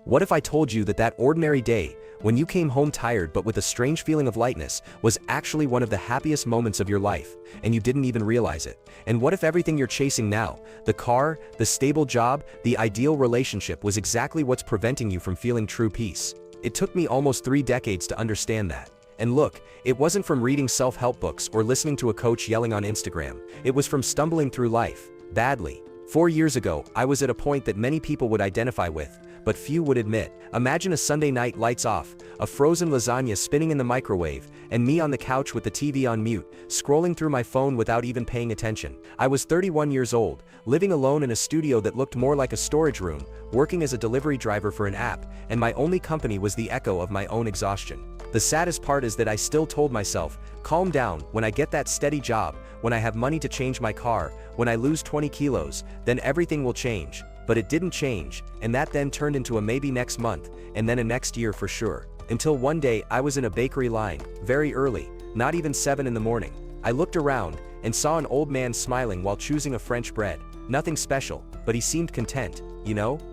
What if I told you that that ordinary day, when you came home tired but with a strange feeling of lightness, was actually one of the happiest moments of your life, and you didn't even realize it? And what if everything you're chasing now, the car, the stable job, the ideal relationship, was exactly what's preventing you from feeling true peace? It took me almost 3 decades to understand that. And look, it wasn't from reading self-help books or listening to a coach yelling on Instagram. It was from stumbling through life, badly. 4 years ago, I was at a point that many people would identify with, but few would admit. Imagine a Sunday night, lights off, a frozen lasagna spinning in the microwave, and me on the couch with the TV on mute, scrolling through my phone without even paying attention. I was 31 years old, living alone in a studio that looked more like a storage room, working as a delivery driver for an app, and my only company was the echo of my own exhaustion. The saddest part is that I still told myself, calm down, when I get that steady job, when I have money to change my car, when I lose 20 kilos, then everything will change. But it didn't change, and that then turned into a maybe next month, and then a next year for sure. Until one day I was in a bakery line, very early, not even 7 in the morning. I looked around, and saw an old man smiling while choosing a French bread. Nothing special, but he seemed content,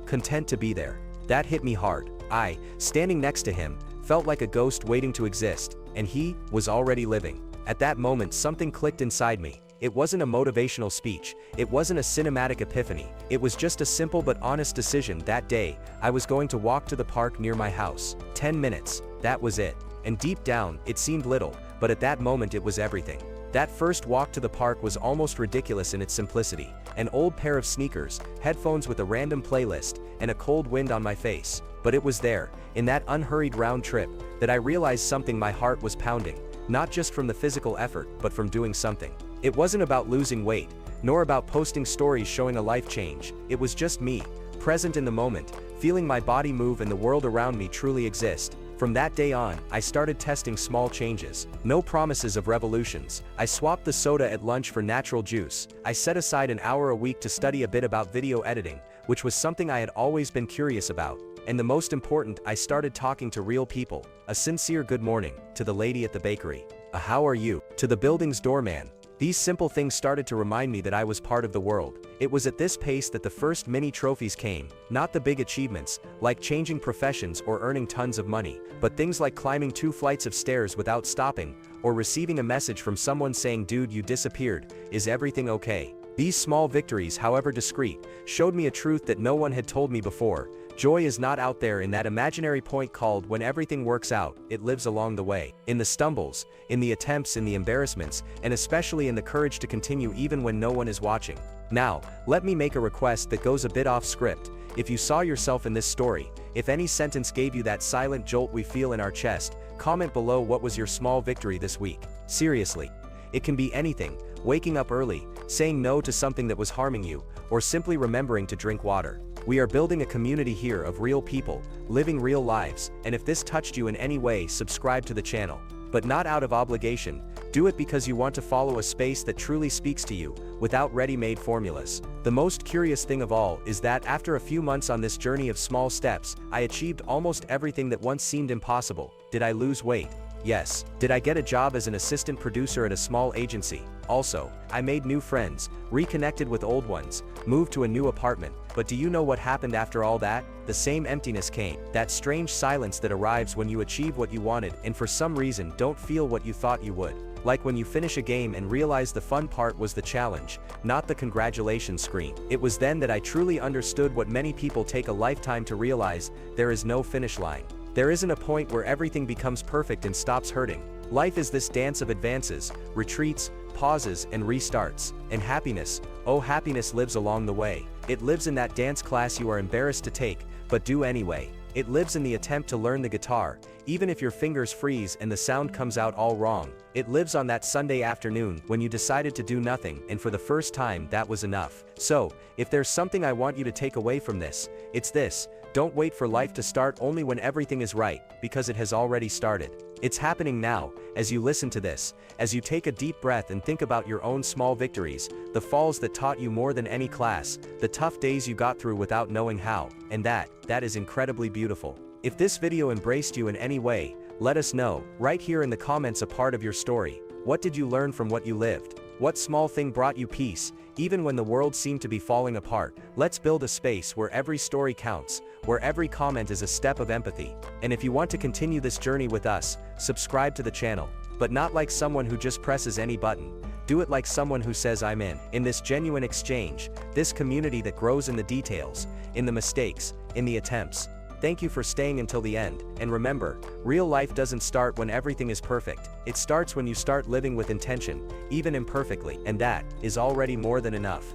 content to be there. That hit me hard. I, standing next to him, felt like a ghost waiting to exist, and he was already living. At that moment something clicked inside me. It wasn't a motivational speech, it wasn't a cinematic epiphany, it was just a simple but honest decision. That day, I was going to walk to the park near my house. 10 minutes, that was it. And deep down, it seemed little, but at that moment it was everything. That first walk to the park was almost ridiculous in its simplicity. An old pair of sneakers, headphones with a random playlist, and a cold wind on my face. But it was there, in that unhurried round trip, that I realized something. My heart was pounding, not just from the physical effort, but from doing something. It wasn't about losing weight, nor about posting stories showing a life change. It was just me, present in the moment, feeling my body move and the world around me truly exist. From that day on, I started testing small changes. No promises of revolutions. I swapped the soda at lunch for natural juice. I set aside an hour a week to study a bit about video editing, which was something I had always been curious about. And the most important, I started talking to real people. A sincere good morning, to the lady at the bakery. A how are you, to the building's doorman. These simple things started to remind me that I was part of the world. It was at this pace that the first mini trophies came, not the big achievements, like changing professions or earning tons of money, but things like climbing 2 flights of stairs without stopping, or receiving a message from someone saying, "Dude, you disappeared, is everything okay?" These small victories, however discreet, showed me a truth that no one had told me before. Joy is not out there in that imaginary point called when everything works out, it lives along the way. In the stumbles, in the attempts, in the embarrassments, and especially in the courage to continue even when no one is watching. Now, let me make a request that goes a bit off script. If you saw yourself in this story, if any sentence gave you that silent jolt we feel in our chest, comment below what was your small victory this week. Seriously. It can be anything, waking up early, saying no to something that was harming you, or simply remembering to drink water. We are building a community here of real people, living real lives, and if this touched you in any way, subscribe to the channel. But not out of obligation, do it because you want to follow a space that truly speaks to you, without ready-made formulas. The most curious thing of all is that after a few months on this journey of small steps, I achieved almost everything that once seemed impossible. Did I lose weight? Yes. Did I get a job as an assistant producer at a small agency? Also, I made new friends, reconnected with old ones, moved to a new apartment. But do you know what happened after all that? The same emptiness came, that strange silence that arrives when you achieve what you wanted and for some reason don't feel what you thought you would. Like when you finish a game and realize the fun part was the challenge, not the congratulations screen. It was then that I truly understood what many people take a lifetime to realize: there is no finish line. There isn't a point where everything becomes perfect and stops hurting. Life is this dance of advances, retreats, pauses, and restarts. And happiness, oh happiness lives along the way. It lives in that dance class you are embarrassed to take, but do anyway. It lives in the attempt to learn the guitar, even if your fingers freeze and the sound comes out all wrong. It lives on that Sunday afternoon when you decided to do nothing and for the first time that was enough. So, if there's something I want you to take away from this, it's this: don't wait for life to start only when everything is right, because it has already started. It's happening now, as you listen to this, as you take a deep breath and think about your own small victories, the falls that taught you more than any class, the tough days you got through without knowing how, and that is incredibly beautiful. If this video embraced you in any way, let us know, right here in the comments, a part of your story. What did you learn from what you lived? What small thing brought you peace, even when the world seemed to be falling apart? Let's build a space where every story counts, where every comment is a step of empathy. And if you want to continue this journey with us, subscribe to the channel, but not like someone who just presses any button. Do it like someone who says I'm in this genuine exchange, this community that grows in the details, in the mistakes, in the attempts. Thank you for staying until the end, and remember, real life doesn't start when everything is perfect, it starts when you start living with intention, even imperfectly, and that is already more than enough.